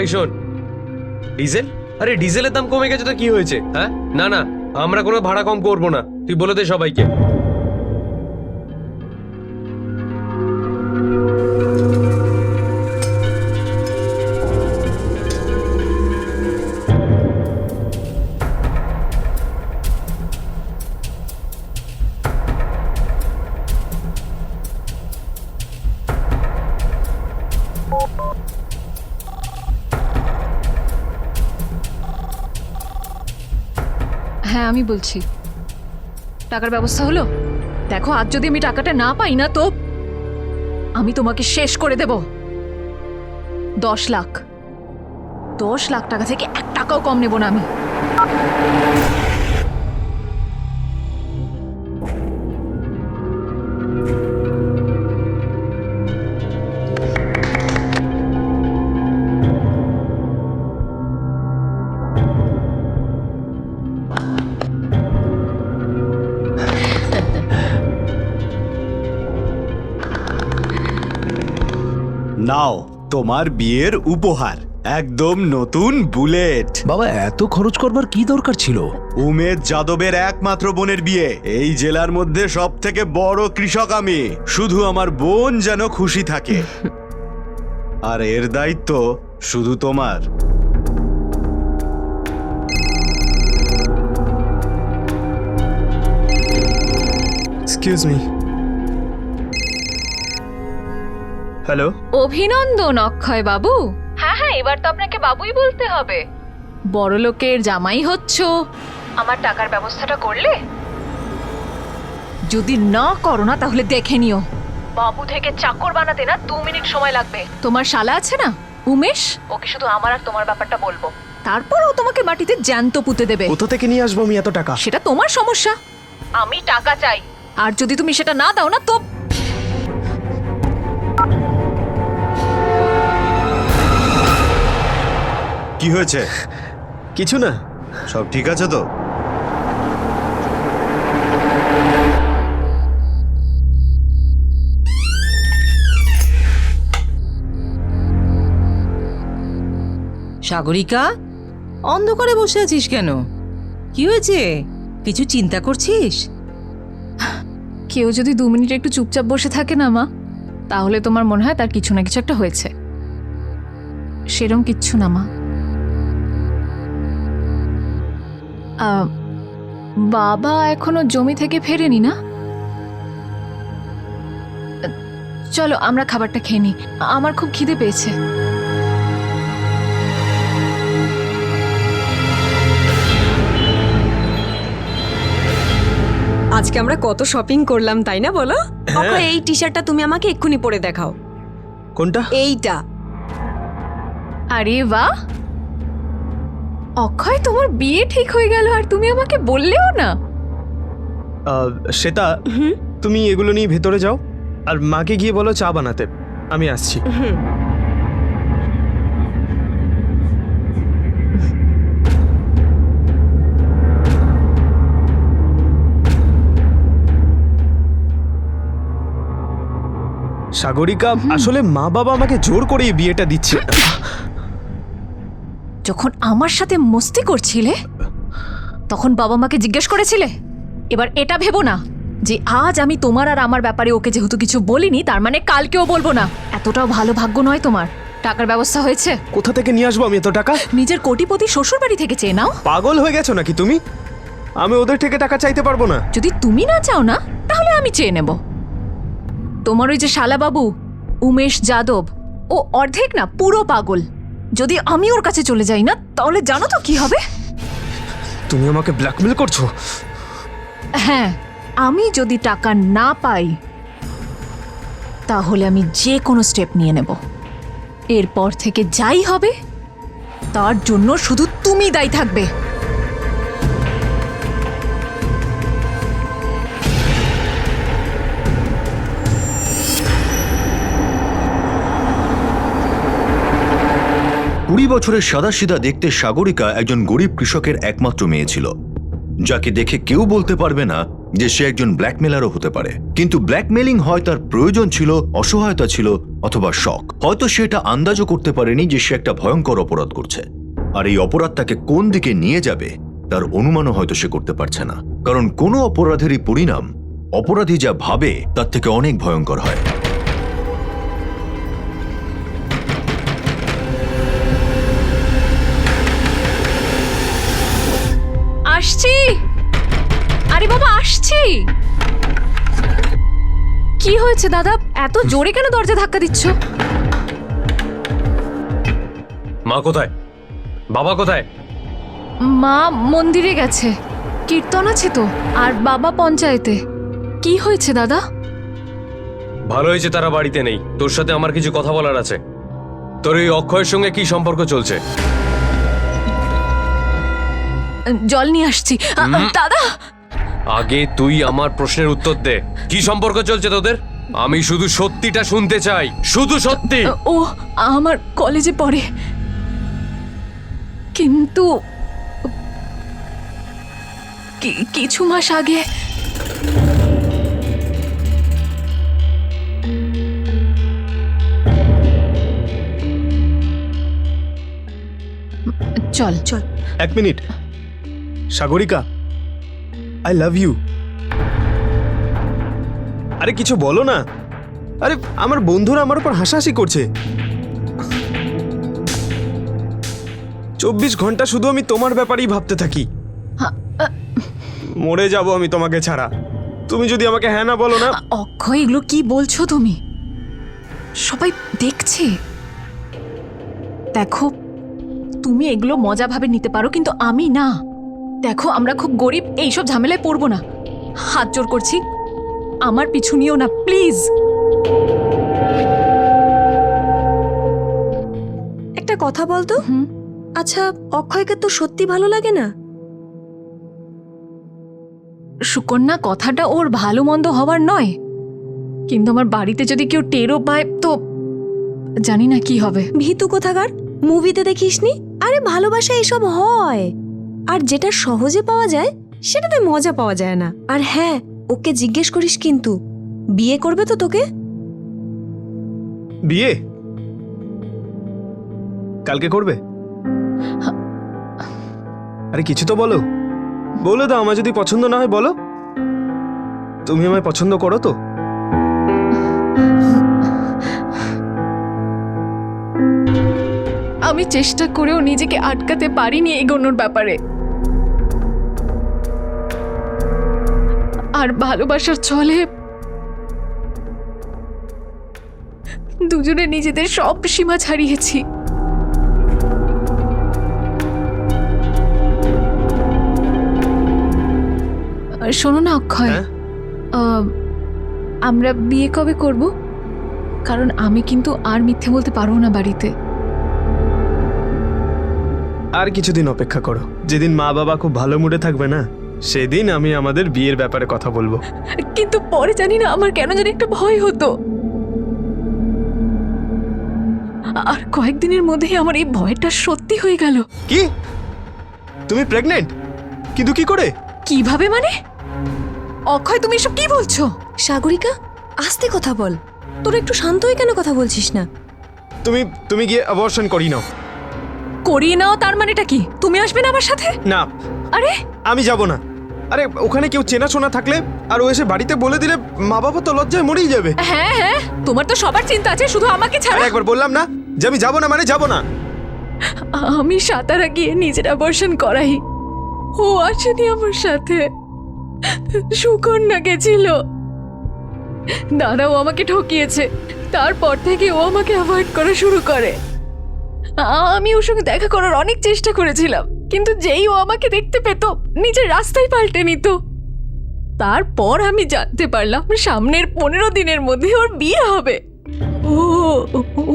ভাই শোন, ডিজেল, আরে ডিজেলের দাম কমে গেছে তো কি হয়েছে? হ্যাঁ, না না, আমরা কোনো ভাড়া কম করবো না, তুই বলে দে সবাইকে। হ্যাঁ আমি বলছি, টাকার ব্যবস্থা হলো? দেখো, আজ যদি আমি টাকাটা না পাই না তো আমি তোমাকে শেষ করে দেব। 10 লাখ, 10 লাখ টাকা থেকে 1 টাকাও কম নেব না আমি। নাও তোমার বিয়ের উপহার, একদম নতুন বুলেট। বাবা, এত খরচ করবার কি দরকার ছিল? উমেদ যাদবের একমাত্র বোনের বিয়ে, এই জেলার মধ্যে সব থেকে বড় কৃষক আমি। শুধু আমার বোন যেন খুশি থাকে, আর এর দায়িত্ব শুধু তোমার। Excuse me. হ্যালো। অভিনন্দন অক্ষয় বাবু। হ্যাঁ হ্যাঁ, এবার তো আপনাকে বাবুই বলতে হবে। বড় লোকের জামাই হচ্ছ, আমার টাকার ব্যবস্থাটা করলে? যদি না করো না তাহলে দেখে নিও, বাবু থেকে চাকর বানাতে না 2 মিনিট সময় লাগবে। তোমার শালা আছে না উমেশ, ওকে শুধু আমার আর তোমার ব্যাপারটা বলবো, তারপর ও তোমাকে মাটিতে জ্যান্ত পুঁতে দেবে। কোথা থেকে নিয়ে আসবো আমি এত টাকা? সেটা তোমার সমস্যা, আমি টাকা চাই, আর যদি তুমি সেটা না দাও না তো। কি হয়েছে? কিছু না। সব ঠিক আছে তো? সাগরিকা, অন্ধকারে বসে আছিস কেন? কি হয়েছে? কিছু চিন্তা করছিস? কেউ যদি 2 মিনিট একটু চুপচাপ বসে থাকে না মা, তাহলে তোমার মনে হয় তার কিছু না কিছু একটা হয়েছে। সেরম কিচ্ছু না মা। বাবা এখনো জমি থেকে ফেরেনি না? চলো আমরা খাবারটা খেয়ে নিই, আমার খুব খিদে পেয়েছে। আজকে আমরা কত শপিং করলাম তাই না বলো? অক্ষয়, এই টি শার্টটা তুমি আমাকে এক্ষুনি পরে দেখাও। কোনটা? এইটা। আরে বাহ, অক্ষয় তোমার বিয়ে ঠিক হয়ে গেল আর তুমি আমাকে বললেও না। শ্বেতা, তুমি এগুলো নিয়ে ভেতরে যাও, আর মাকে গিয়ে বলো চা বানাতে, আমি আসছি। সাগরিকা, আসলে মা বাবা আমাকে জোর করে এই বিয়েটা দিচ্ছে। যখন আমার সাথে মস্তি করছিলে তখন বাবা মাকে জিজ্ঞেস করেছিলে? এবার এটা ভেবো না যে আজ আমি তোমার আর আমার ব্যাপারে ওকে যেহেতু কিছু বলিনি তার মানে কালকেও বলবো না। এতটাও ভালো ভাগ্য নয় তোমার। টাকার ব্যবস্থা হয়েছে? কোথা থেকে নিয়ে আসবো আমি এত টাকা? নিজের কোটিপতি শ্বশুর বাড়ি থেকে চেয়ে নাও। পাগল হয়ে গেছো নাকি তুমি? আমি ওদের থেকে টাকা চাইতে পারবো না। যদি তুমি না চাও না তাহলে আমি চেয়ে নেব। তোমার ওই যে শালাবাবু উমেশ যাদব, ও অর্ধেক না পুরো পাগল। যদি আমি ওর কাছে চলে যাই না তাহলে জানো তো কি হবে? তুমি আমাকে ব্ল্যাকমেল করছো? হ্যাঁ, আমি যদি টাকা না পাই তাহলে আমি যে কোনো স্টেপ নিয়ে নেব। এরপর থেকে যাই হবে তার জন্য শুধু তুমি দায়ী থাকবে। কুড়ি বছরের সাদাসিধা দেখতে সাগরিকা একজন গরিব কৃষকের একমাত্র মেয়ে ছিল, যাকে দেখে কেউ বলতে পারবে না যে সে একজন ব্ল্যাকমেলারও হতে পারে, কিন্তু ব্ল্যাকমেলিং হয় তার প্রয়োজন ছিল, অসহায়তা ছিল, অথবা শখ। হয়তো সে এটা আন্দাজও করতে পারেনি যে সে একটা ভয়ঙ্কর অপরাধ করছে, আর এই অপরাধ তাকে কোন দিকে নিয়ে যাবে তার অনুমানও হয়তো সে করতে পারছে না। কারণ কোনো অপরাধেরই পরিণাম অপরাধী যা ভাবে তার থেকে অনেক ভয়ঙ্কর হয়। আসছি, আরে বাবা আসছি। কি হয়েছে দাদা, এত জোরে কেন দরজা ধাক্কা দিচ্ছ? মা কোথায়? বাবা কোথায়? মা মন্দিরে গেছে, কীর্তন আছে তো, আর বাবা পঞ্চায়েতে। কি হয়েছে দাদা? ভালো হয়েছে তারা বাড়িতে নেই। তোর সাথে আমার কিছু কথা বলার আছে। তোর এই অক্ষয়ের সঙ্গে কি সম্পর্ক চলছে? জল নিয়ে আসছি। দাদা, আগে তুই আমার প্রশ্নের উত্তর দে। কি সম্পর্ক চলছে তোদের? আমি শুধু সত্যিটা শুনতে চাই, শুধু সত্যি। ও আমার কলেজে পড়ে, কিন্তু কিছু মাস আগে চল চল। এক minute, Sagarika, I love you. আরে কিছু বলো না। আরে আমার বন্ধুরা আমার উপর হাসাহাসি করছে। 24 ঘন্টা শুধু আমি তোমার ব্যাপারেই ভাবতে থাকি। মরে যাব আমি তোমাকে ছাড়া। তুমি যদি আমাকে হ্যাঁ না বলো না। অক্ষয়, এগুলো কি বলছো তুমি? সবাই দেখছে। দেখো, তুমি এগুলো মজা ভাবে নিতে পারো, কিন্তু আমি না। দেখো, আমরা খুব গরিব, এইসব ঝামেলায় পড়বো না। হাত জোর করছি, আমার পিছু নিও না প্লিজ। একটা কথা বলতো, আচ্ছা অক্ষয়কে তো সত্যি ভালো লাগে না? সুকন্যা, কথাটা ওর ভালো মন্দ হওয়ার নয়, কিন্তু আমার বাড়িতে যদি কেউ টেরও পায় তো জানি না কি হবে। ভীতু কোথাকার, মুভিতে দেখিসনি? আরে ভালোবাসা এসব হয়, আর যেটা সহজে পাওয়া যায় সেটাতে মজা পাওয়া যায় না। আর হ্যাঁ, ওকে জিজ্ঞেস করিস কিন্তু, বিয়ে করবে তো তোকে? বিয়ে কালকে করবে? আরে কিছু তো বলো, বলে দাও। আমার যদি পছন্দ না হয় বলো। তুমি আমায় পছন্দ করো তো? আমি চেষ্টা করেও নিজেকে আটকাতে পারিনি এগোনোর ব্যাপারে। আর ভালোবাসার ছলে দুজনে নিজেদের সব সীমা ছাড়িয়েছি। শোনো না অক্ষয়, হ্যাঁ? আমরা বিয়ে কবে করব? কারণ আমি কিন্তু আর মিথ্যে বলতে পারবো না বাড়িতে। আর কিছুদিন অপেক্ষা করো। যেদিন মা বাবা খুব ভালো মুডে থাকবে না, সেদিন আমি আমাদের বিয়ের ব্যাপারে কথা বলবো। কিন্তু পরে জানি না, আমার কেন জানি একটা ভয় হতো। আর কয়েকদিনের মধ্যেই আমার এই ভয়টা সত্যি হয়ে গেল। কি? তুমি প্রেগনেন্ট? কিন্তু কি করে? কিভাবে মানে? অক্ষয়, তুমি এসব কি বলছো? সাগরিকা, আস্তে কথা বল। তোর একটু শান্ত হয়ে কেন কথা বলছিস না? তুমি গিয়ে অ্যাবর্শন করি নাও। করিয়ে নাও তার মানেটা কি? তুমি আসবে না আমার সাথে? না, আরে আমি যাব না। আরে ওখানে কেউ চেনাশোনা থাকলে আর ও এসে বাড়িতে বলে দিলে মা বাবা তো লজ্জায় মরেই যাবে। হ্যাঁ হ্যাঁ, তোমার তো সবার চিন্তা আছে, শুধু আমাকে ছাড়া। আরে একবার বললাম না যে আমি যাব না মানে যাব না। আমি সাতারা গিয়ে নিজের অ্যাবর্শন করাই। ও আসেনি আমার সাথে, সুকন্যা গেছিল। দাদাও আমাকে ঠকিয়েছে। তারপর থেকে ও আমাকে অ্যাভয়েড করা শুরু করে। আমি ওর সঙ্গে দেখা করার অনেক চেষ্টা করেছিলাম, কিন্তু যেই ও আমাকে দেখতে পেত নিজের রাস্তায় পাল্টে নিত। তারপর আমি জানতে পারলাম সামনের 15 দিনের মধ্যে ওর বিয়ে হবে। ও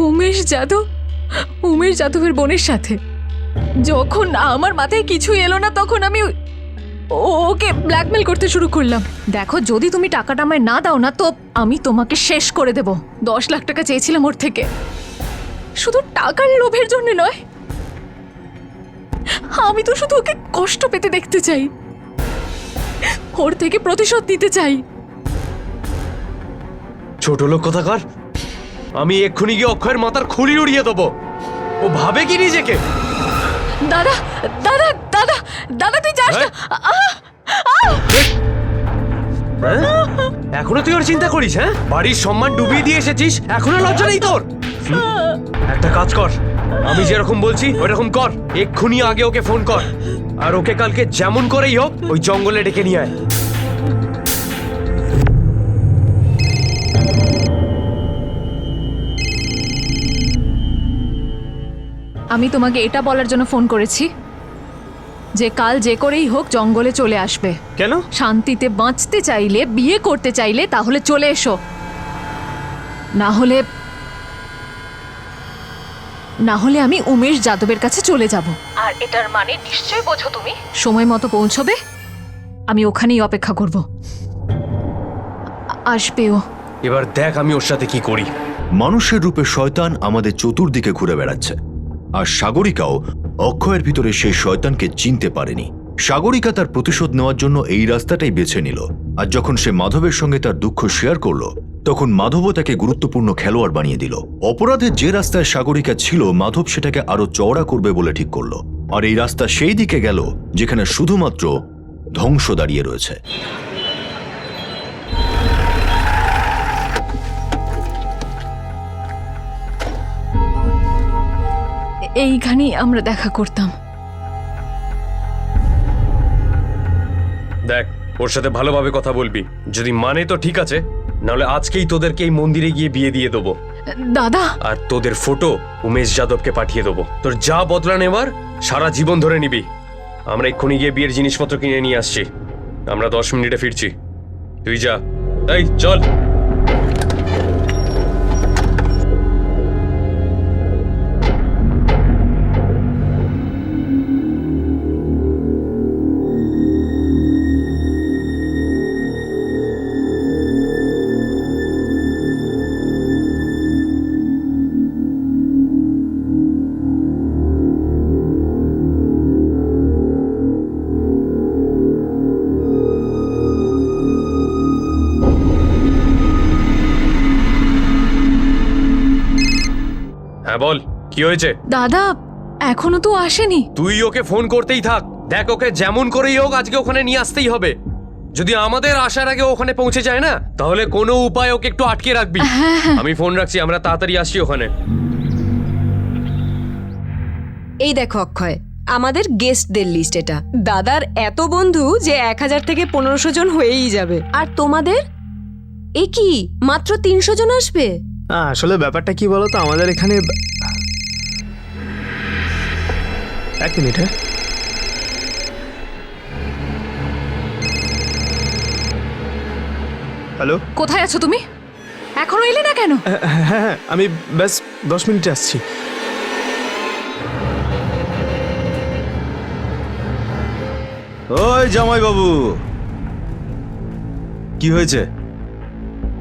উমেশ যাদবের বোনের সাথে। যখন আমার মাথায় কিছু এলো না, তখন আমি ওকে ব্ল্যাকমেল করতে শুরু করলাম। দেখো, যদি তুমি টাকাটা আমায় না দাও না, তো আমি তোমাকে শেষ করে দেব। 10 লাখ টাকা চেয়েছিলাম ওর থেকে, শুধু টাকার লোভের জন্য নয়। আমি তো শুধু ওকে কষ্ট পেতে দেখতে চাই। ওর থেকে প্রতিশোধ নিতে চাই। ছোট লোক কথাকার, আমি এক্ষুনি গিয়ে অক্ষয়ের মাথার খুলি উড়িয়ে দেবো। ও ভাবে কি নিজেকে? দাদা দাদা দাদা দাদা তুই যাস না। হ্যাঁ? এখনো তুই ওর চিন্তা করিস? হ্যাঁ, বাড়ির সম্মান ডুবিয়ে দিয়ে এসেছিস, এখনো লজ্জা নেই তোর? একটা কাজ কর, আমি যেরকম বলছি ওইরকম কর। এক্ষুনি আগে ওকে ফোন কর, আর ওকে কালকে যেমন করেই হোক ওই জঙ্গলে ডেকে নিয়ে আয়। আমি তোমাকে এটা বলার জন্য ফোন করেছি যে কাল যে করেই হোক জঙ্গলে চলে আসবে। কেন? শান্তিতে বাঁচতে চাইলে, বিয়ে করতে চাইলে তাহলে চলে এসো, না হলে আমি উমেশ যাদবের কাছে চলে যাব। আর এটার মানে নিশ্চয়ই বোঝো তুমি। সময় মতো পৌঁছবে, আমি ওখানেই অপেক্ষা করব। আসবেও। এবার দেখ আমি ওর সাথে কি করি। মানুষের রূপে শয়তান আমাদের চতুর্দিকে ঘুরে বেড়াচ্ছে, আর সাগরিকাও অক্ষয়ের ভিতরে সেই শয়তানকে চিনতে পারেনি। সাগরিকা তার প্রতিশোধ নেওয়ার জন্য এই রাস্তাটাই বেছে নিল, আর যখন সে মাধবের সঙ্গে তার দুঃখ শেয়ার করলো তখন মাধবও তাকে গুরুত্বপূর্ণ খেলোয়াড় বানিয়ে দিল। অপরাধের যে রাস্তায় সাগরিকা ছিল, মাধব সেটাকে আরো চওড়া করবে বলে ঠিক করলো, আর এই রাস্তা সেই দিকে গেল যেখানে শুধুমাত্র ধ্বংস দাঁড়িয়ে রয়েছে। এইখানেই আমরা দেখা করতাম। দেখ, ওর সাথে ভালোভাবে কথা বলবি, যদি মানে তো ঠিক আছে, নাহলে আজকেই তোদেরকে এই মন্দিরে গিয়ে বিয়ে দিয়ে দেবো। দাদা, আর তোদের ফটো উমেশ যাদবকে পাঠিয়ে দেবো। তোর যা বদলা নেবার সারা জীবন ধরে নিবি। আমরা এক্ষুনি গিয়ে বিয়ের জিনিসপত্র কিনে নিয়ে আসছি, আমরা 10 মিনিটে ফিরছি। তুই যা, এই চল। হ্যাঁ বল, কি হয়েছে? দাদা এখনো তো আসেনি। তুই ওকে ফোন করতেই থাক। দেখ, ওকে যেমন করেই হোক আজকে ওখানে নিয়ে আসতেই হবে। যদি আমাদের আসার আগে ওখানে পৌঁছে যায় না, তাহলে কোনো উপায় ওকে একটু আটকে রাখবি। আমি ফোন রাখছি, আমরা তাড়াতাড়ি আসছি ওখানে। এই দেখো অক্ষয়, আমাদের গেস্টদের লিস্ট এটা। দাদার এত বন্ধু যে 1000 থেকে 1500 জন হয়েই যাবে। আর তোমাদের এ কি মাত্র 300 জন আসবে? আসলে ব্যাপারটা কি বলো তো, আমাদের এখানে এক মিনিট। হ্যাঁ, হ্যালো। কোথায় আছো তুমি? এখনো এলে না কেন? হ্যাঁ হ্যাঁ, আমি ব্যাস 10 মিনিটে আসছি। ওই জামাই বাবু, কি হয়েছে?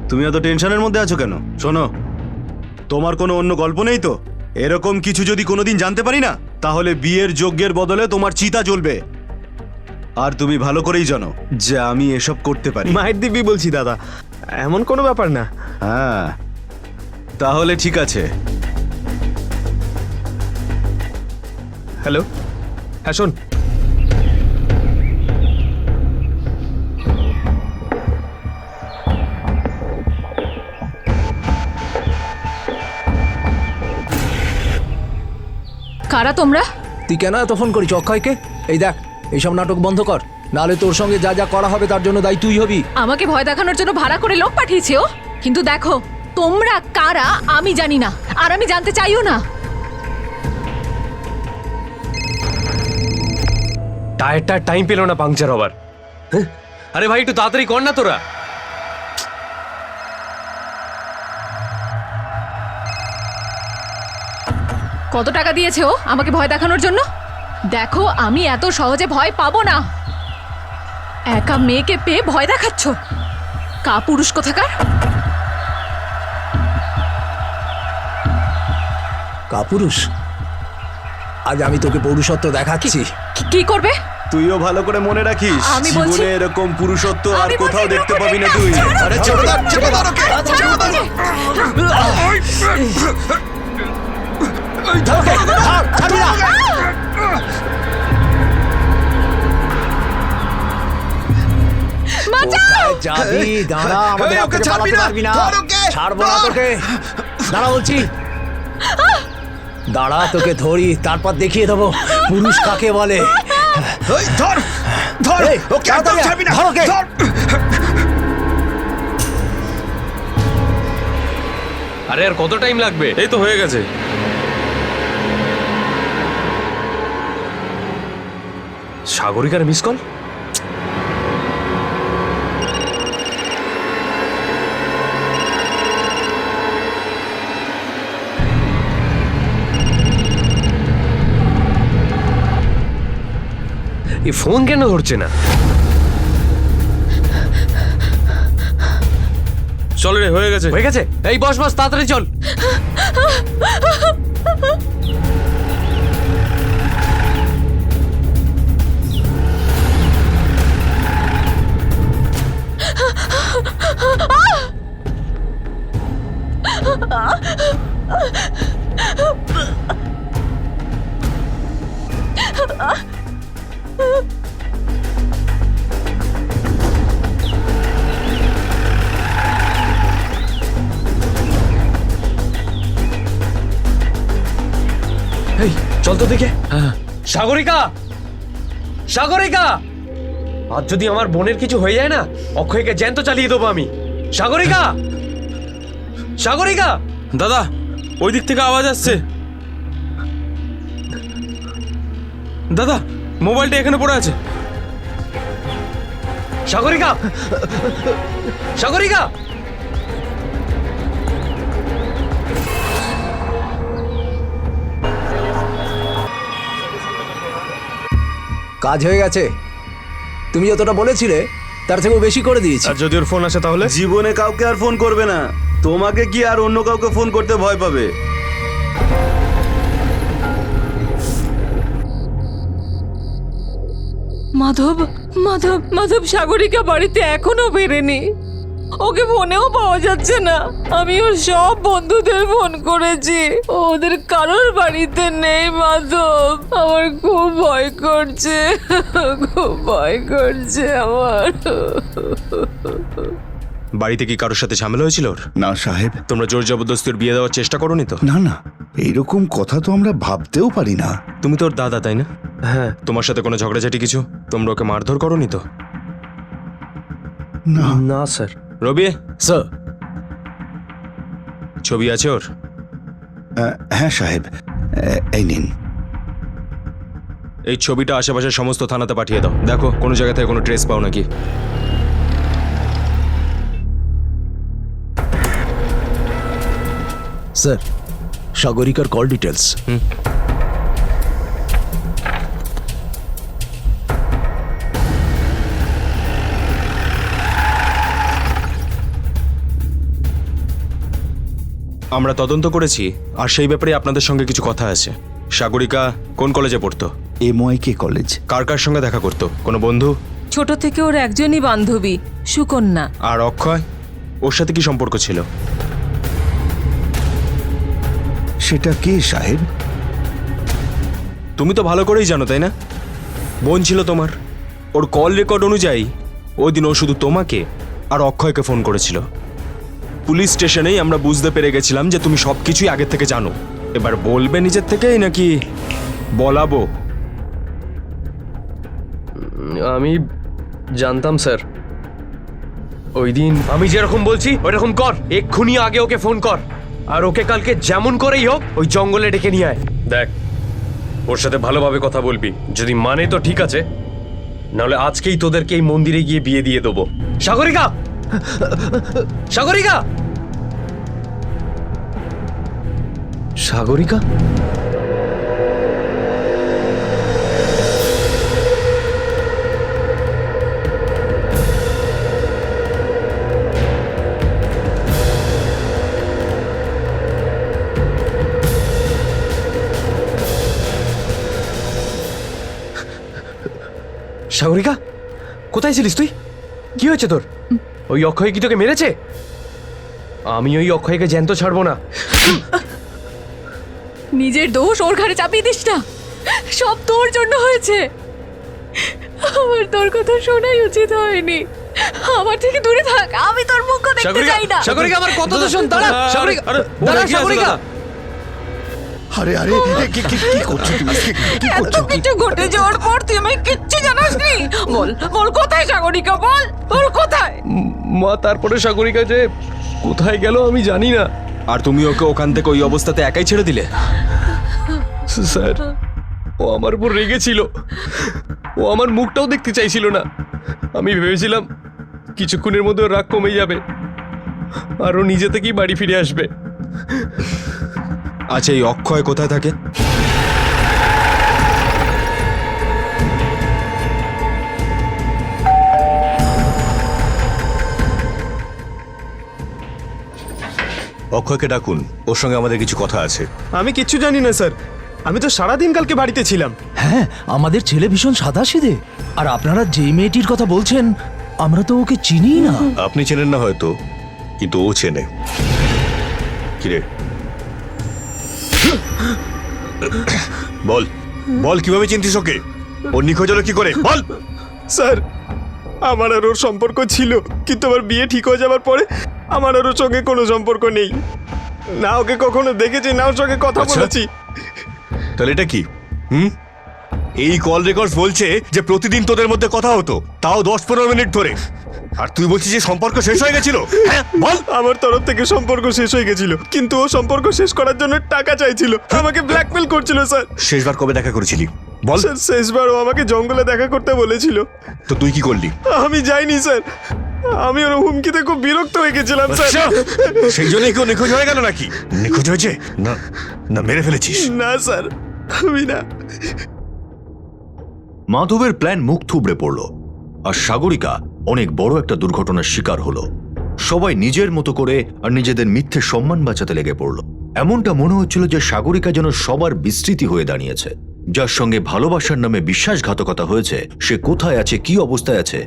তুমি এত টেনশনের মধ্যে আছো কেন? শোনো, তোমার কোনো অন্য গল্প নেই তো? এরকম কিছু যদি কোনোদিন জানতে পারি না, তাহলে বিয়ের যজ্ঞের বদলে তোমার চিতা জ্বলবে। আর তুমি ভালো করেই জানো যে আমি এসব করতে পারি। মায়ের দিব্যি বলছি দাদা, এমন কোনো ব্যাপার না। হ্যাঁ, তাহলে ঠিক আছে। হ্যালো, হ্যাঁ শোন, কারা তোমরা? তুই কেন এত ফোন করিস অক্ষয়কে? এই দেখ, এইসব নাটক বন্ধ কর, নাহলে তোর সঙ্গে যা যা করা হবে তার জন্য দায়ী তুই হবি। আমাকে ভয় দেখানোর জন্য ভাড়া করে লোক পাঠিয়েছে ও। কিন্তু দেখো, তোমরা কারা আমি জানি না, আর আমি জানতে চাইও না। টায়ারটা টাইম পেল না পাংচার হবার। হ্যাঁ? আরে ভাই, একটু তাড়াতাড়ি কর না তোরা। কত টাকা দিয়েছে ও আমাকে ভয় দেখানোর জন্য? দেখো, আমি এত সহজে ভয় পাবো না। একা মেয়েকে পেয়ে ভয় দেখাচ্ছ? কাপুরুষ কোথাকার। কাপুরুষ? আজ আমি তোকে পৌরুষত্ব দেখাচ্ছি। কি করবে? তুইও ভালো করে মনে রাখিস আমি বলছি- জীবনে এরকম পুরুষত্ব আর আমি বলছি কোথাও দেখতে রুকো পাবি না টেনে, তুই ছাড়ো, আরে ছেড়ে দাও, ছেড়ে দাও ওকে, ছেড়ে দাও। কোথায় যাবি? দাঁড়া, আমাদের এই, হাত ওকে থেকে ছাড়বি পালাতে না, পারবি না। ধর ওকে, ছাড়বো না ধর। তোকে। দাঁড়া বলছি। দাঁড়া, তোকে ধরি, তারপর দেখিয়ে দেবো পুরুষ কাকে বলে। এই, ধর ধর এই, ওকে একদম তাড়াতাড়ি ছাড়বি না, ধর ওকে। ধর। আরে আর কত টাইম লাগবে? এই তো হয়ে গেছে। সাগরিকার মিস কল। এই ফোন কেন ধরছে না? চল রে, হয়ে গেছে। হয়ে গেছে। এই বস বস, তাড়াতাড়ি চল। এই চল তো দেখে। সাগরিকা, সাগরিকা, আজ যদি আমার বোনের কিছু হয়ে যায় না, অক্ষয়কে জ্যান্ত চালিয়ে দেবো আমি। সাগরিকা, সাগরিকা। দাদা, ওই দিক থেকে আওয়াজ আসছে। দাদা, মোবাইলটা এখানে পড়ে আছে। সাগরিকা, সাগরিকা। কাজ হয়ে গেছে। তুমি যতটা বলেছিলে তার থেকেও বেশি করে দিয়েছি। আর যদি ওর ফোন আসে তাহলে? জীবনে কাউকে আর ফোন করবে না। তোমাকে কি আর অন্য কাউকে ফোন করতে ভয় পাবে? মাধব, মাধব, মাধব সাগরিকা বাড়িতে এখনো বেরেনি। ওকে ফোনেও পাওয়া যাচ্ছে না। আমি ওর সব বন্ধুদের ফোন করেছি, ওদের কারোর বাড়িতে নেই মাধব। আমার খুব ভয় করছে, খুব ভয় করছে আমার। বাড়িতে কি কারোর সাথে ঝামেলা হয়েছিল ওর? না সাহেব, তোমরা জোর জবরদস্তি ওর বিয়ে দেওয়ার চেষ্টা করোনি তো? না না, এইরকম কথা তো আমরা ভাবতেও পারি না। তুমি তো ওর দাদা, তাই না? হ্যাঁ। তোমার সাথে কোনো ঝগড়াঝাটি কিছু? তোমরা ওকে মারধর করোনি তো? না না স্যার। রবি, স্যার, ছবি আছে ওর? হ্যাঁ সাহেব, এই নিন। এই ছবিটা আশেপাশের সমস্ত থানাতে পাঠিয়ে দাও। দেখো কোনো জায়গা থেকে কোনো ট্রেস পাও নাকি। স্যার, সাগরিকার কল ডিটেলস। আমরা তদন্ত করেছি, আর সেই ব্যাপারে আপনাদের সঙ্গে কিছু কথা আছে। সাগরিকা কোন কলেজে পড়তো? MYK college. কার কার সঙ্গে দেখা করতো? কোনো বন্ধু? ছোট থেকে ওর একজনই বান্ধবী, সুকন্যা। আর অক্ষয়, ওর সাথে কি সম্পর্ক ছিল? সেটা কে সাহেব? তুমি তো ভালো করেই জানো, তাই না? বোন ছিল তোমার। ওর কল রেকর্ড অনুযায়ী ওই দিন ও শুধু তোমাকে আর অক্ষয়কে ফোন করেছিল। পুলিশ স্টেশনেই আমরা বুঝতে পেরে গেছিলাম যে তুমি সব কিছুই আগের থেকে জানো। এবার বলবে নিজের থেকেই নাকি বলাবো? আমি জানতাম স্যার। ওই দিন আমি যেরকম বলছি ওইরকম কর। এক্ষুনি আগে ওকে ফোন কর, আর ওকে কালকে যেমন করেই হোক ওই জঙ্গলে ডেকে নিয়ে আয়। দেখ, ওর সাথে ভালোভাবে কথা বলবি। যদি মানে তো ঠিক আছে, নাহলে আজকেই তোদেরকে এই মন্দিরে গিয়ে বিয়ে দিয়ে দেবো। সাগরিকা, সাগরিকা, সাগরিকা। সাগরিকা, কোথায় ছিলিস তুই? কি হয়েছে তোর? ওই অক্ষয় কি তোকে মেরেছে? আমি ওই অক্ষয়কে জ্যান্ত ছাড়বো না। নিজের দোষ ওর ঘাড়ে চাপিয়ে দিস না। সব তোর জন্য হয়েছে। আমার তোর কথা শোনাই উচিত হয়নি। আমার থেকে দূরে থাক, আমি তোর মুখ দেখতে চাই না। সাগরিকা, আমার কথা তো শোন। দাঁড়া সাগরিকা, দাঁড়া সাগরিকা। আরে আরে কি কি কি করছো তুমি? কি এত করছো? কিছু ঘটে যাওয়ার পর তুই আমায় কিচ্ছু জানাসনি। বল বল কোথায় সাগরিকা, বল বল কোথায়? মা, তারপরে সাগরিকা যে কোথায় গেল আমি জানি না। আর তুমি ওকে ওখান থেকে ওই অবস্থাতে একাই ছেড়ে দিলে? স্যার, ও আমার উপর রেগেছিল। ও আমার মুখটাও দেখতে চাইছিল না। আমি ভেবেছিলাম কিছুক্ষণের মধ্যে ওর রাগ কমে যাবে আর ও নিজে থেকেই বাড়ি ফিরে আসবে। আচ্ছা, এই অক্ষয় কোথায় থাকে? অক্ষয়কে ডাকুন, ওর সঙ্গে আমাদের কিছু কথা আছে। আমি কিচ্ছু জানি না স্যার, আমি তো সারাদিন কালকে বাড়িতে ছিলাম। হ্যাঁ, আমাদের ছেলে ভীষণ সাদাসিধে। আর আপনারা যেই মেয়েটির কথা বলছেন, আমরা তো ওকে চিনি না। আপনি চেনেন না হয়তো, কিন্তু ও চেনে। কিরে, বল বল কিভাবে চিনতিস ওকে? ওর নিখোঁজ হলো কি করে বল? স্যার, আমার আর ওর সম্পর্ক ছিল, কিন্তু আমার বিয়ে ঠিক হয়ে যাওয়ার পরে আমার আর ওর সঙ্গে কোনো সম্পর্ক নেই। না ওকে কখনো দেখেছি, না ওর সঙ্গে কথা আচ্ছা। বলেছি। তাহলে এটা কি? এই কল রেকর্ডস বলছে যে প্রতিদিন তোদের মধ্যে কথা হতো, তাও 10-15 মিনিট ধরে। আর তুই বলছিস যে সম্পর্ক শেষ হয়ে গেছিল? হ্যাঁ বল। আমার তরফ থেকে সম্পর্ক শেষ হয়ে গেছিল, কিন্তু ও সম্পর্ক শেষ করার জন্য টাকা চাইছিল, আমাকে ব্ল্যাকমেল করছিল স্যার। শেষবার কবে দেখা করেছিলি বল? স্যার, শেষবার ও আমাকে জঙ্গলে দেখা করতে বলেছিল। তো তুই কি করলি? আমি যাইনি স্যার, আমি ওর হুমকিতে খুব বিরক্ত হয়ে গেছিলাম স্যার। আচ্ছা, সেই জন্যই কেউ নিখোঁজ হয়ে গেল নাকি? নিখোঁজ হয়েছে না, না মেরে ফেলেছিস? না স্যার, আমি না। মাধবের প্ল্যান মুখ থুবড়ে পড়ল আর সাগরিকা অনেক বড় একটা দুর্ঘটনার শিকার হলো। সবাই নিজের মতো করে আর নিজেদের মিথ্যে সম্মান বাঁচাতে লেগে পড়ল। এমনটা মনে হচ্ছিল যে সাগরিকা যেন সবার বিস্তৃতি হয়ে দাঁড়িয়েছে। যার সঙ্গে ভালোবাসার নামে বিশ্বাসঘাতকতা হয়েছে, সে কোথায় আছে, কি অবস্থায় আছে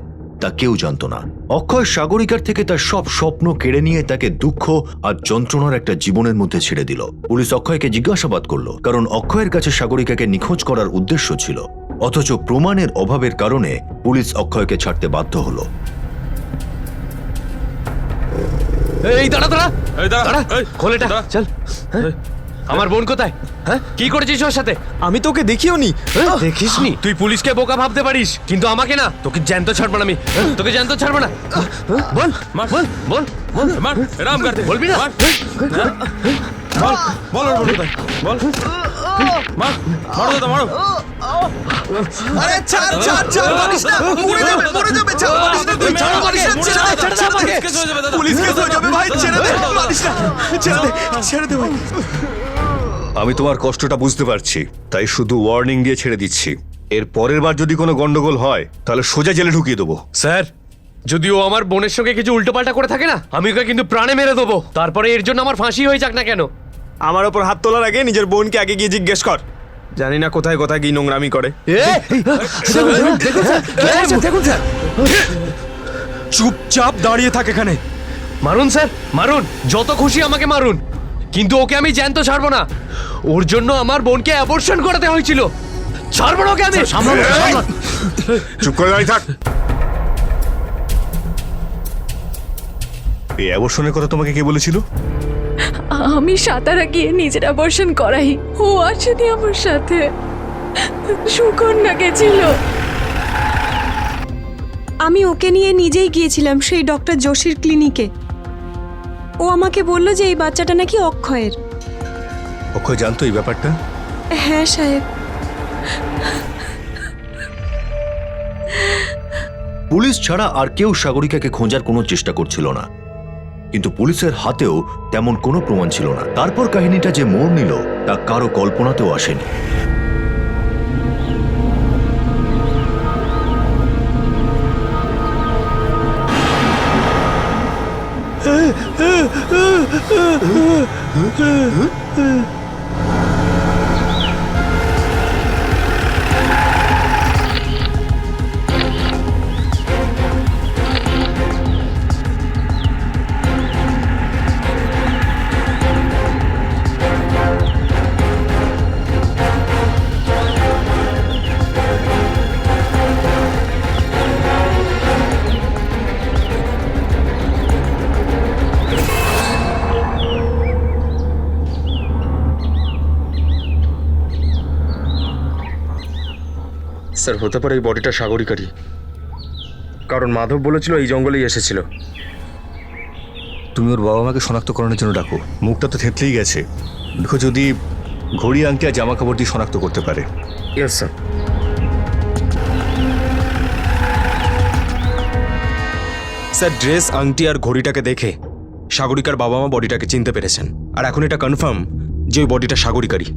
তা কেউ জানত না। অক্ষয় সাগরিকার থেকে তার সব স্বপ্ন কেড়ে নিয়ে তাকে দুঃখ আর যন্ত্রণার একটা জীবনের মধ্যে ছেড়ে দিল। পুলিশ অক্ষয়কে জিজ্ঞাসাবাদ করলো, কারণ অক্ষয়ের কাছে সাগরিকাকে নিখোঁজ করার উদ্দেশ্য ছিল। অথচ প্রমাণের অভাবের কারণে পুলিশ অক্ষয়কে ছাড়তে বাধ্য হলো। এই দাঁড়া দাঁড়া, দাঁড়া, খোল এটা, চল। হ্যাঁ? আমার বোন কোথায়? হ্যাঁ, কি করেছিস ওর সাথে? আমি তোকে দেখিও নি। দেখিসনি? তুই পুলিশকে বোকা ভাবতে পারিস, কিন্তু আমাকে না। তোকে জ্যান্ত ছাড়বো না আমি, তোকে জ্যান্ত ছাড়বো না। বল বল বল বল, মার রাম করতে বলবি না? বল বল ওর বল কোথায়? বল মার, মারো দাদা মারো। আরে ছাড় ছাড় ছাড়, মারিস না, মরে যাবে মরে যাবে, ছাড় মারিস না, তুই ছাড় মারিস না, ছেড়ে দে আমাকে। পুলিশ কেস হয়ে যাবে ভাই, ছেড়ে দে, মারিস না, ছেড়ে দে, ছেড়ে দে ভাই। আমি তোমার কষ্টটা বুঝতে পারছি, তাই শুধু ওয়ার্নিং দিয়ে ছেড়ে দিচ্ছি। এর পরের বার যদি কোনো গন্ডগোল হয় তাহলে সোজা জেলে ঢুকিয়ে দেবো। স্যার, যদি ও আমার বোনের সঙ্গে কিছু উল্টোপাল্টা করে থাকে না, আমি ওকে কিন্তু প্রাণে মেরে দেবো। তারপরে এর জন্য আমার ফাঁসি হয়ে যাক না কেন। আমার ওপর হাত তোলার আগে নিজের বোনকে আগে গিয়ে জিজ্ঞেস কর। জানি না কোথায় কোথায় গিয়ে নোংরামি করে। চুপচাপ দাঁড়িয়ে থাক এখানে। মারুন স্যার, মারুন, যত খুশি আমাকে মারুন, কিন্তু ওকে আমি জ্যান্ত ছাড়বো না। ওর জন্য আমার বোনকে অ্যাবর্শন করাতে হয়েছিল। ছাড়বো না ওকে আমি। চুপ করে দাঁড়িয়ে থাক। এই অ্যাবর্শনের কথা তোমাকে কে বলেছিল? আমি সাঁতারা গিয়ে নিজের অ্যাবর্শন করাই, ও আসেনি আমার সাথে, সুকন্যা গেছিল। আমি ওকে নিয়ে নিজেই গিয়েছিলাম সেই ডক্টর যোশীর ক্লিনিকে। ও আমাকে বলল যে এই বাচ্চাটা নাকি অক্ষয়ের। অক্ষয় জানতো এই ব্যাপারটা? হ্যাঁ সাহেব। পুলিশ ছাড়া আর কেউ সাগরিকাকে খোঁজার কোনো চেষ্টা করছিল না, কিন্তু পুলিশের হাতেও তেমন কোনো প্রমাণ ছিল না। তারপর কাহিনীটা যে মোড় নিল তা কারো কল্পনাতেও আসেনি। স্যার হতে পারে এই বডিটা সাগরিকারই, কারণ মাধব বলেছিল এই জঙ্গলেই এসেছিল। তুমি ওর বাবা মাকে শনাক্তকরণের জন্য ডাকো। মুখটা তো থেতলেই গেছে, দেখো যদি ঘড়ি আংটি আর জামা কাপড় দিয়ে শনাক্ত করতে পারে। Yes sir. স্যার ড্রেস, আংটি আর ঘড়িটাকে দেখে সাগরিকার বাবা মা বডিটাকে চিনতে পেরেছেন, আর এখন এটা কনফার্ম যে ওই বডিটা সাগরিকারই।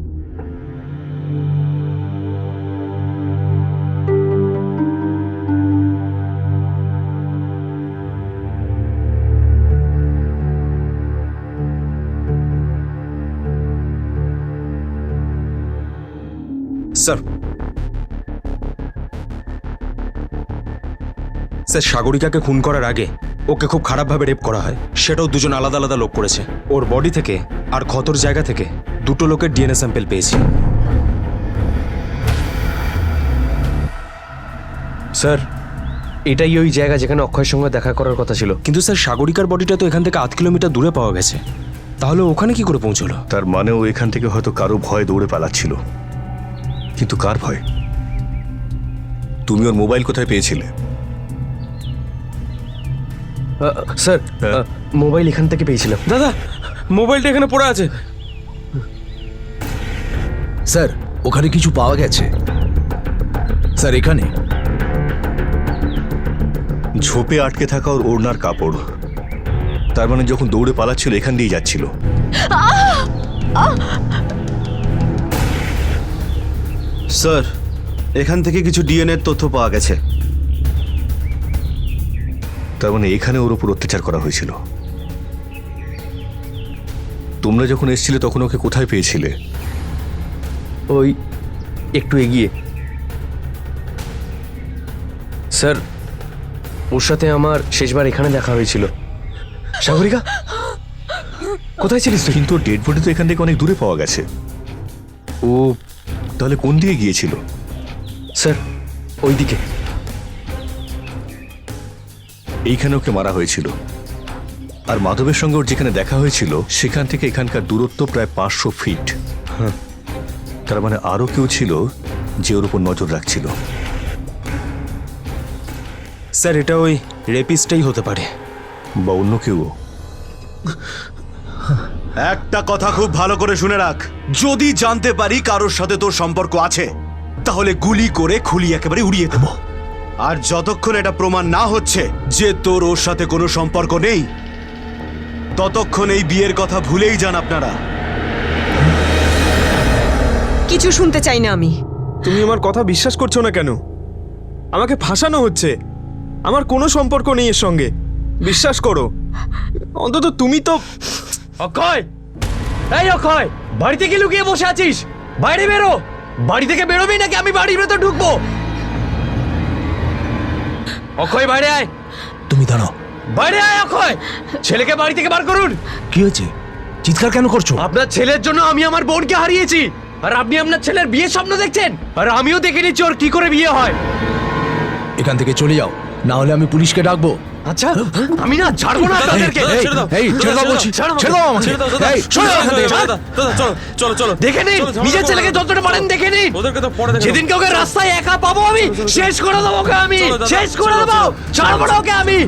স্যার স্যার সাগরিকাকে খুন করার আগে ওকে খুব খারাপভাবে রেপ করা হয়, সেটাও দুজন আলাদা আলাদা লোক করেছে। ওর বডি থেকে আর ক্ষতর জায়গা থেকে দুটো লোকের ডিএনএ স্যাম্পল পেয়েছি। স্যার এটাই ওই জায়গা যেখানে অক্ষয়ের সঙ্গে দেখা করার কথা ছিল। কিন্তু স্যার সাগরিকার বডিটা তো এখান থেকে 8 কিলোমিটার দূরে পাওয়া গেছে, তাহলে ওখানে কি করে পৌঁছলো? তার মানে ও এখান থেকে হয়তো কারো ভয়ে দৌড়ে পালাচ্ছিল। কিন্তু কার ভয়? তুমি ওর মোবাইল কোথায় পেয়েছিলে? স্যার মোবাইল এখান থেকে পেয়েছিলাম। দাদা মোবাইলটা এখানে পড়ে আছে। স্যার ওখানে কিছু পাওয়া গেছে স্যার, এখানে ঝোপে আটকে থাকা ওর ওড়নার কাপড়। তার মানে যখন দৌড়ে পালাচ্ছিল এখান দিয়ে যাচ্ছিল। স্যার এখান থেকে কিছু ডিএনএ তথ্য পাওয়া গেছে। তার মানে এখানে ওর উপর অত্যাচার করা হয়েছিল। তোমরা যখন এসেছিলে তখন ওকে কোথায় পেয়েছিলে? ওই একটু এগিয়ে। স্যার ওর সাথে আমার শেষবার এখানে দেখা হয়েছিল। সাগরিকা কোথায় ছিলিস তুই? কিন্তু ডেড বডি তো এখান থেকে অনেক দূরে পাওয়া গেছে। ও তাহলে কোন দিকে গিয়েছিল? স্যার ওই দিকে। এইখানে ওকে মারা হয়েছিল। আর মাধবের সঙ্গে ওর যেখানে দেখা হয়েছিল সেখান থেকে এখানকার দূরত্ব প্রায় 500 ফিট। তার মানে আরো কেউ ছিল যে ওর উপর নজর রাখছিল। স্যার এটা ওই রেপিস্টই হতে পারে, বা অন্য কেউ। একটা কথা খুব ভালো করে শুনে রাখ, যদি জানতে পারি কারোর সাথে তোর সম্পর্ক আছে তাহলে গুলি করে খুলি একেবারে উড়িয়ে দেব। আর যতক্ষণ এটা প্রমাণ না হচ্ছে যে তোর ওর সাথে কোনো সম্পর্ক নেই, ততক্ষণ এই বিয়ের কথা ভুলেই যান আপনারা। কিছু শুনতে চাই না আমি। তুমি আমার কথা বিশ্বাস করছো না কেন? আমাকে ফাঁসানো হচ্ছে, আমার কোনো সম্পর্ক নেই এর সঙ্গে, বিশ্বাস করো। অন্তত তুমি তো। অক্ষয়, এই অক্ষয়, বাড়িতে কি লুকিয়ে বসে আছিস? বাইরে বেরো। বাড়ি থেকে বেরোবি নাকি আমি বাড়ির ভেতর ঢুকবো? অক্ষয় বাইরে আয়। তুমি দাঁড়াও। বাইরে আয় অক্ষয়। ছেলেকে বাড়ি থেকে বার করুন। কি হয়েছে? চিৎকার কেন করছো? আপনার ছেলের জন্য আমি আমার বোনকে হারিয়েছি, আর আপনি আপনার ছেলের বিয়ের স্বপ্ন দেখছেন। আর আমিও দেখে নিচ্ছি ওর কি করে বিয়ে হয়। এখান থেকে চলে যাও, না হলে আমি পুলিশকে ডাকবো। আচ্ছা আমি না ছাড়বো না আপনাদেরকে। এই ছেড়ে দাও বলছি, ছেড়ে দাও আমাকে। এই সরে যাও এখান থেকে, সরে। চলো চলো দেখে নিন, নিজের ছেলেকে যতটা পারেন দেখে নিন। যেদিনকে ওকে রাস্তায় একা পাবো আমি শেষ করে দেবো ওকে, আমি শেষ করে দেবো, ছাড়বো না ওকে আমি।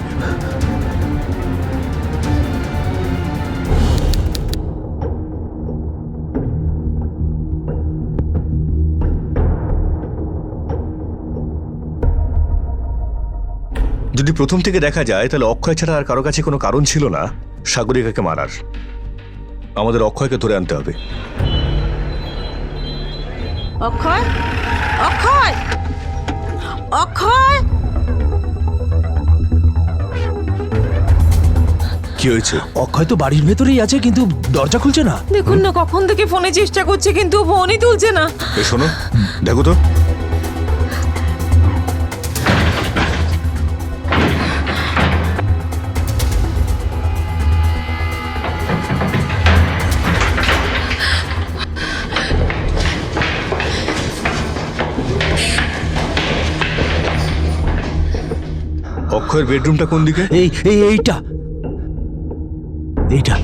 যদি প্রথম থেকে দেখা যায় তাহলে অক্ষয় ছাড়া আর কারো কাছে কোনো কারণ ছিল না সাগরিকাকে মারার। আমাদের অক্ষয়কে ধরে আনতে হবে। অক্ষয়, অক্ষয়, অক্ষয়। কি হয়েছে? অক্ষয় তো বাড়ির ভেতরেই আছে, কিন্তু দরজা খুলছে না। দেখুন না, কখন থেকে ফোনে চেষ্টা করছে কিন্তু ফোনই তুলছে না। এ শোনো, দেখো তো। অক্ষয়ের বেডরুমটা কোন দিকে? এইটা এইটা।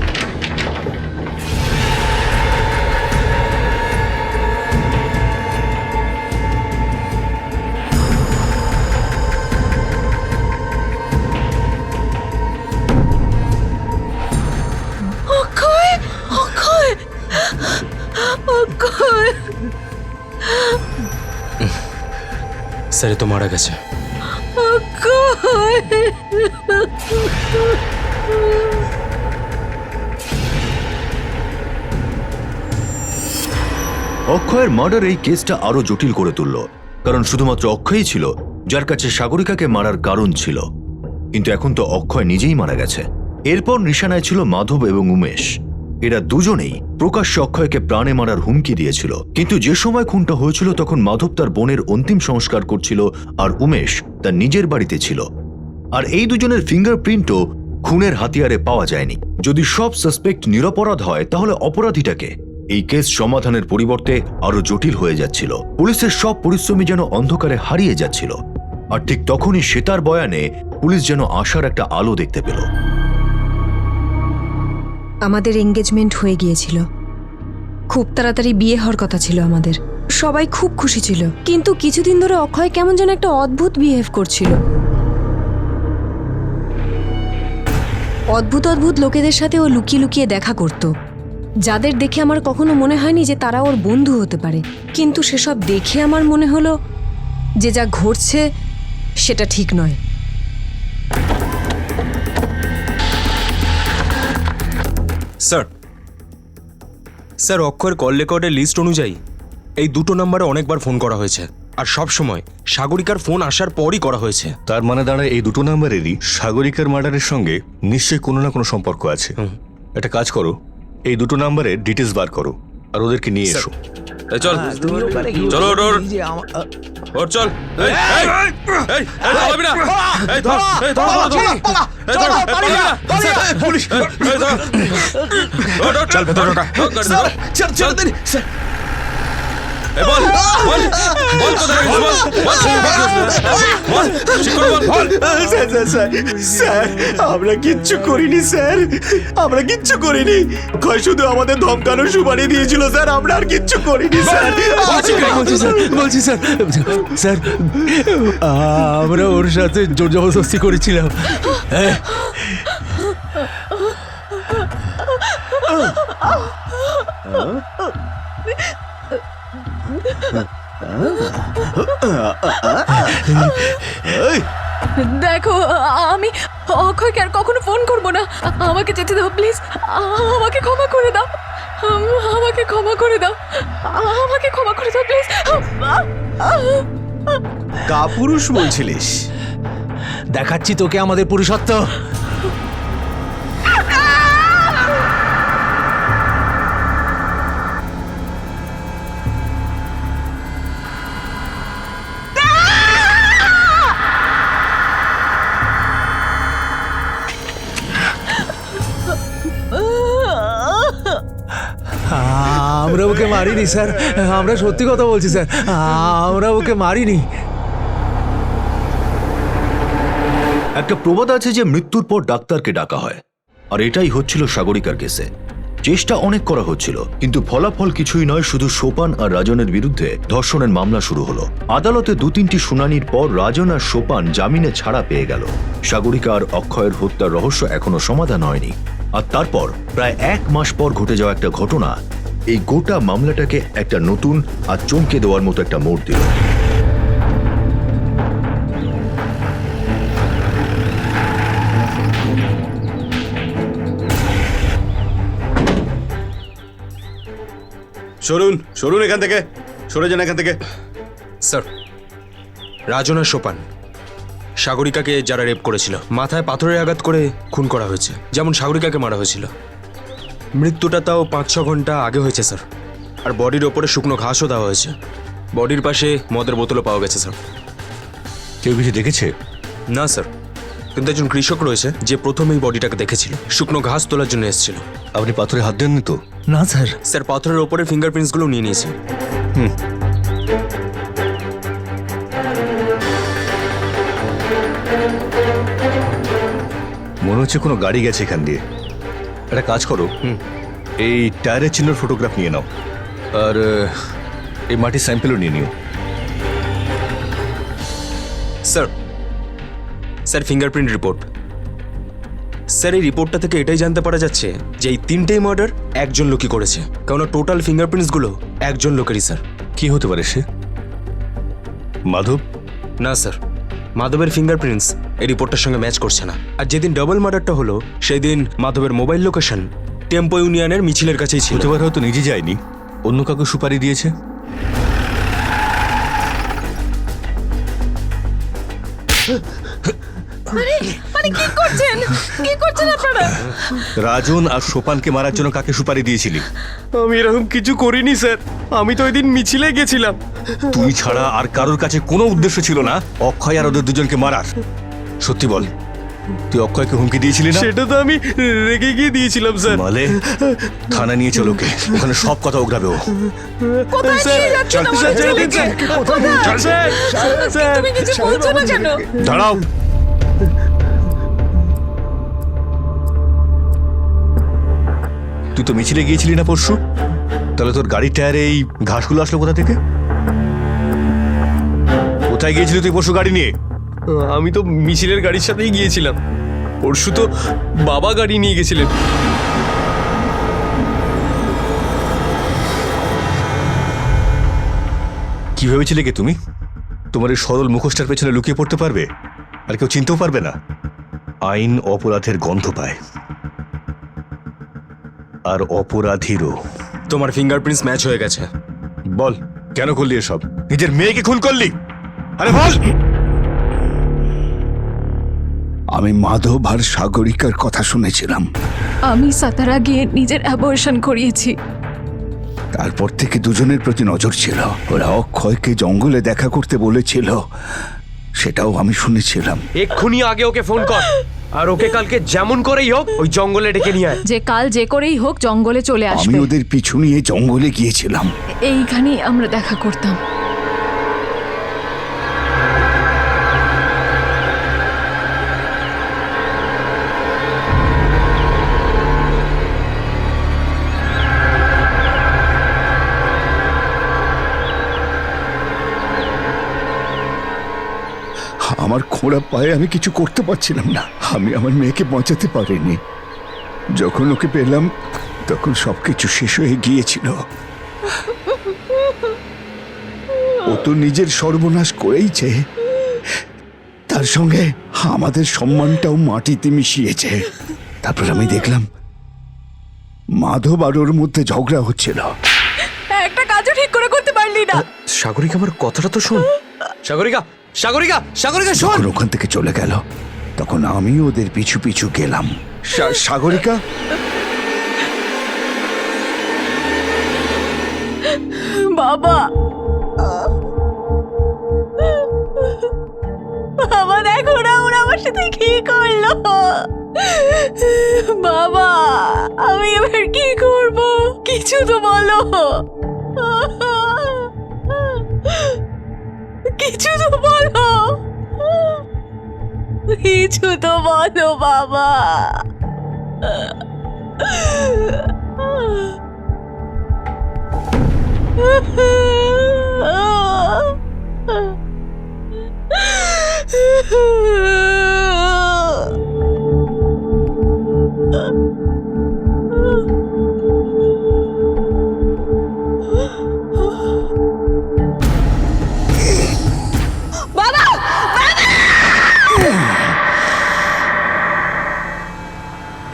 স্যার এ তো মারা গেছে। অক্ষয়ের মার্ডার এই কেসটা আরো জটিল করে তুলল, কারণ শুধুমাত্র অক্ষয়ই ছিল যার কাছে সাগরিকাকে মারার কারণ ছিল। কিন্তু এখন তো অক্ষয় নিজেই মারা গেছে। এরপর নিশানায় ছিল মাধব এবং উমেশ। এরা দুজনেই প্রকাশ্যে অক্ষয়কে প্রাণে মারার হুমকি দিয়েছিল। কিন্তু যে সময় খুনটা হয়েছিল তখন মাধব তার বোনের অন্তিম সংস্কার করছিল আর উমেশ তার নিজের বাড়িতে ছিল। আর এই দুজনের ফিঙ্গারপ্রিন্টও খুনের হাতিয়ারে পাওয়া যায়নি। যদি সব সাসপেক্ট নিরপরাধ হয় তাহলে অপরাধীটাকে? এই কেস সমাধানের পরিবর্তে আরো জটিল হয়ে যাচ্ছিল। পুলিশের সব পরিশ্রমী যেন অন্ধকারে হারিয়ে যাচ্ছিল। আর ঠিক তখনই শ্বেতার বয়ানে পুলিশ যেন আশার একটা আলো দেখতে পেল। আমাদের এঙ্গেজমেন্ট হয়ে গিয়েছিল, খুব তাড়াতাড়ি বিয়ে হওয়ার কথা ছিল আমাদের। সবাই খুব খুশি ছিল, কিন্তু কিছুদিন ধরে অক্ষয় কেমন যেন একটা অদ্ভুত বিহেভ করছিল। অদ্ভুত অদ্ভুত লোকেদের সাথে ও লুকিয়ে লুকিয়ে দেখা করত, যাদের দেখে আমার কখনো মনে হয়নি যে তারা ওর বন্ধু হতে পারে। কিন্তু সেসব দেখে আমার মনে হলো যে যা ঘটছে সেটা ঠিক নয়। স্যার অক্ষয়ের কল রেকর্ডের লিস্ট অনুযায়ী এই দুটো নম্বরে অনেকবার ফোন করা হয়েছে, আর সব সময় সাগরিকার ফোন আসার পরই করা হয়েছে। তার মানে দাঁড়ায় এই দুটো নাম্বারেরই সাগরিকার মার্ডারের সঙ্গে নিশ্চয়ই কোনো না কোনো সম্পর্ক আছে। একটা কাজ করো, এই দুটো নাম্বারের ডিটেলস বার করো আর ওদেরকে নিয়ে এসো। চল চলো ওর চল। চল ভেতরে ছেড়ে দিন স্যার। স্যার আমরা কিচ্ছু করিনি স্যার, আমরা কিচ্ছু করিনি। অক্ষয় শুধু আমাদের ধমকানো সুপারি দিয়েছিল স্যার, আমরা আর কিচ্ছু করিনি স্যার। বলছি স্যার, স্যার আমরা ওর সাথে জোর জবরদস্তি করেছিলাম। দেখো, আমি অক্ষয়কে আর কখনো ফোন করবো না। আমাকে যেতে দাও প্লিজ, আমাকে ক্ষমা করে দাও, আমাকে ক্ষমা করে দাও, আমাকে ক্ষমা করে দাও প্লিজ। কাপুরুষ বলছিলিস? দেখাচ্ছি তোকে আমাদের পুরুষত্ব। আমরা ওকে মারিনি স্যার, আমরা সত্যি কথা বলছি স্যার, আমরা ওকে মারিনি। একটা প্রবাদ আছে যে মৃত্যুর পর ডাক্তারকে ডাকা হয়, আর এটাই হচ্ছিল সাগরিকার কেসে। চেষ্টা অনেক করা হচ্ছিল, কিন্তু ফলাফল কিছুই নয়। শুধু সোপান আর রাজনের বিরুদ্ধে ধর্ষণের মামলা শুরু হলো। আদালতে 2-3টি শুনানির পর রাজন আর সোপান জামিনে ছাড়া পেয়ে গেল। সাগরিকা আর অক্ষয়ের হত্যার রহস্য এখনো সমাধান হয়নি। আর তারপর প্রায় 1 মাস পর ঘটে যাওয়া একটা ঘটনা এই গোটা মামলাটাকে একটা নতুন আর চমকে দেওয়ার মতো একটা মোড় দিল। সরুন সরুন এখান থেকে, সরে যান এখান থেকে। স্যার, রাজন আর সোপান সাগরিকাকে যারা রেপ করেছিল মাথায় পাথরের আঘাত করে খুন করা হয়েছে, যেমন সাগরিকাকে মারা হয়েছিল। মৃত্যুটা তাও 5-6 ঘন্টা আগে হয়েছে স্যার। আর বডির ওপরে শুকনো ঘাসও দেওয়া হয়েছে। বডির পাশে মদের বোতলও পাওয়া গেছে স্যার। কেউ কিছু দেখেছে? না স্যার, কিন্তু একজন কৃষক রয়েছে যে প্রথম এই বডিটাকে দেখেছিল, শুকনো ঘাস তোলার জন্য এসেছিল। আপনি পাথরে হাত দেননি তো? না স্যার। স্যার পাথরের ওপরে ফিঙ্গারপ্রিন্টসগুলো নিয়ে নিয়েছে। মনে হচ্ছে কোনো গাড়ি গেছে এখান দিয়ে। একটা কাজ করো, এই টায়ারের চিহ্নের ফটোগ্রাফ নিয়ে নাও, আর এই মাটির স্যাম্পেলও নিয়ে নিও। Sir, sir fingerprint report. Sir এই রিপোর্টটা থেকে এটাই জানতে পারা যাচ্ছে যে এই 3টেই মার্ডার একজন লোকই করেছে, কারণ টোটাল ফিঙ্গারপ্রিন্টসগুলো একজন লোকেরই স্যার। কি হতে পারে সে? মাধব, না স্যার, মাধবের ফিঙ্গারপ্রিন্টস এই রিপোর্টটার সঙ্গে ম্যাচ করছে না। আর যেদিন ডাবল মার্ডারটা হলো সেই দিন মাধবের মোবাইল লোকেশন টেম্পো ইউনিয়নের মিছিলের কাছেই ছিল। হতে পারে হয়তো নিজে যায়নি, অন্য কাউকে সুপারি দিয়েছে। মানে কি করছেন আপনারা? রাজন আর সোপানকে মারার জন্য কাকে সুপারি দিয়েছিলি? আমি এরকম কিছু করিনি স্যার, আমি তো ওই দিন মিছিলে গেছিলাম। তুই ছাড়া আর কারোর কাছে কোনো উদ্দেশ্য ছিল না অক্ষয় আর ওদের দুজনকে মারার। সত্যি বল, তুই অক্ষয়কে হুমকি দিয়েছিলি না? সেটা তো আমি রেগে গিয়ে দিয়েছিলাম স্যার। মালে থানা নিয়ে চলো, ওকে ওখানে সব কথা ওগরাবে ও। তুমি কিছু বলছো না কেন? দাঁড়াও, তুই তো মিছিলে গিয়েছিলি না পরশু? তাহলে তোর গাড়ির টায়ারে এই ঘাসগুলো আসলো কোথা থেকে? কোথায় গিয়েছিলি তুই পরশু গাড়ি নিয়ে? আমি তো মিছিলের গাড়ির সাথেই গিয়েছিলাম। পরশু তো বাবা গাড়ি নিয়ে গেছিলেন। কি ভেবেছিলে কি তুমি তোমার এই সরল মুখোশটার পেছনে লুকিয়ে পড়তে পারবে আর কেউ চিনতেও পারবে না? আইন অপরাধের গন্ধ পায়, আর অপরাধীরও। তোমার ফিঙ্গারপ্রিন্টস ম্যাচ হয়ে গেছে। বল, কেন করলি এসব? নিজের মেয়েকে খুন করলি? আরে বল। আমি মাধব আর সাগরিকার কথা শুনেছিলাম, আমি সাতারা গিয়ে নিজের অ্যাবর্শন করিয়েছি। তারপর থেকে দুজনের প্রতি নজর ছিল। ওরা অক্ষয়কে জঙ্গলে দেখা করতে বলেছিল, সেটাও আমি শুনেছিলাম। এক্ষুনি আগে ওকে ফোন কর, আর ওকে কালকে যেমন করেই হোক ওই জঙ্গলে ডেকে নিয়ে আয়। যে কাল যে করেই হোক জঙ্গলে চলে আমি আসবে। ওদের পিছু নিয়ে জঙ্গলে গিয়েছিলাম। এইখানেই আমরা দেখা করতাম। আমার খোঁড়া পায়ে আমি কিছু করতে পারছিলাম না। আমি আমার মেয়েকে বাঁচাতে পারিনি। যখন ওকে পেলাম তখন সবকিছু শেষ হয়ে গিয়েছিল। ও তো নিজের সর্বনাশ করেইছে, তার সঙ্গে আমাদের সম্মানটাও মাটিতে মিশিয়েছে। তারপর আমি দেখলাম মাধব আর ওর মধ্যে ঝগড়া হচ্ছিল। একটা কাজও ঠিক করে করতে পারলি না। সাগরিকা, আমার কথাটা তো শোন। সাগরিকা, সাগরিকা, সাগরিকা শোন। যখন ওখান থেকে চলে গেল তখন আমি ওদের পিছু পিছু গেলাম। সাগরিকা, বাবা, বাবা দেখো না ওরা আমার সাথে কি করলো। বাবা, আমি এবার কি করব? কিছু তো বলো, কিছু তো বলো, কিছু তো বলো বাবা।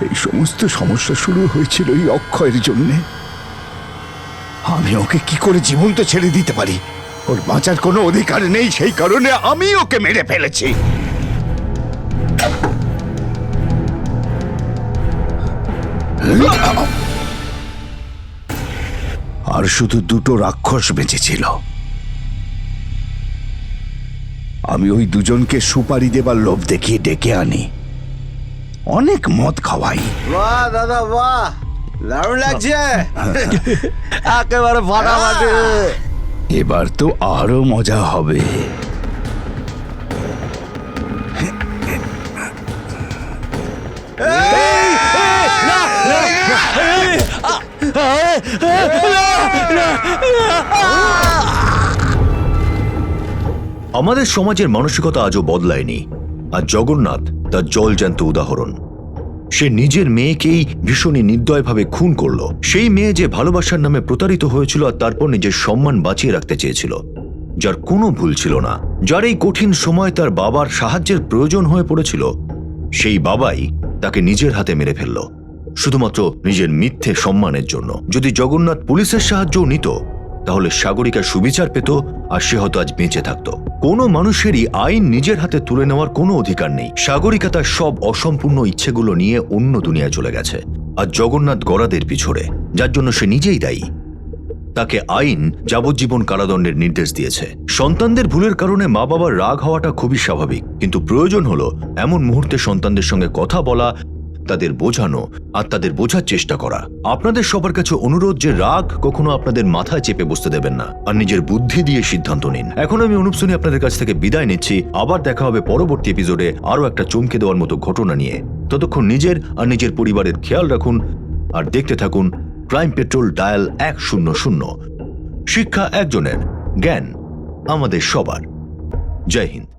এই সমস্ত সমস্যা শুরু হয়েছিল এই অক্ষয়ের জন্যে। আমি ওকে কি করে জীবন্ত ছেড়ে দিতে পারি? ওর বাঁচার কোনো অধিকার নেই, সেই কারণে আমি ওকে মেরে ফেলেছি। আর শুধু দুটো রাক্ষস বেঁচেছিল। আমি ওই দুজনকে সুপারি দেবার লোভ দেখিয়ে ডেকে আনি, অনেক মদ খাওয়াই। বাহ দাদা বাহ, দারুণ লাগছে, একেবারে ফাটাফাটি। এবার তো আরো মজা হবে। আমাদের সমাজের মানসিকতা আজও বদলায়নি, আর জগন্নাথ তার জলজ্যান্ত উদাহরণ। সে নিজের মেয়েকেই ভীষণই নির্দয়ভাবে খুন করলো। সেই মেয়ে যে ভালোবাসার নামে প্রতারিত হয়েছিল আর তারপর নিজের সম্মান বাঁচিয়ে রাখতে চেয়েছিল। যার কোনো ভুল ছিল না, যার এই কঠিন সময় তার বাবার সাহায্যের প্রয়োজন হয়ে পড়েছিল, সেই বাবাই তাকে নিজের হাতে মেরে ফেলল শুধুমাত্র নিজের মিথ্যে সম্মানের জন্য। যদি জগন্নাথ পুলিশের সাহায্যও নিত তাহলে সাগরিকা সুবিচার পেত আর সে হয়তো আজ বেঁচে থাকত। কোনো মানুষেরই আইন নিজের হাতে তুলে নেওয়ার কোনো অধিকার নেই। সাগরিকা তার সব অসম্পূর্ণ ইচ্ছেগুলো নিয়ে অন্য দুনিয়ায় চলে গেছে আর জগন্নাথ গরাদের পিছনে, যার জন্য সে নিজেই দায়ী। তাকে আইন যাবজ্জীবন কারাদণ্ডের নির্দেশ দিয়েছে। সন্তানদের ভুলের কারণে মা বাবার রাগ হওয়াটা খুবই স্বাভাবিক, কিন্তু প্রয়োজন হলো এমন মুহূর্তে সন্তানদের সঙ্গে কথা বলা, তাদের বোঝানো আর তাদের বোঝার চেষ্টা করা। আপনাদের সবার কাছে অনুরোধ যে রাগ কখনো আপনাদের মাথায় চেপে বসতে দেবেন না আর নিজের বুদ্ধি দিয়ে সিদ্ধান্ত নিন। এখন আমি অনুপ সোনি আপনাদের কাছ থেকে বিদায় নিচ্ছি। আবার দেখা হবে পরবর্তী এপিসোডে আরো একটা চমকে দেওয়ার মতো ঘটনা নিয়ে। ততক্ষণ নিজের আর নিজের পরিবারের খেয়াল রাখুন আর দেখতে থাকুন ক্রাইম পেট্রোল ডায়াল 100। শিক্ষা একজনের, জ্ঞান আমাদের সবার। জয় হিন্দ।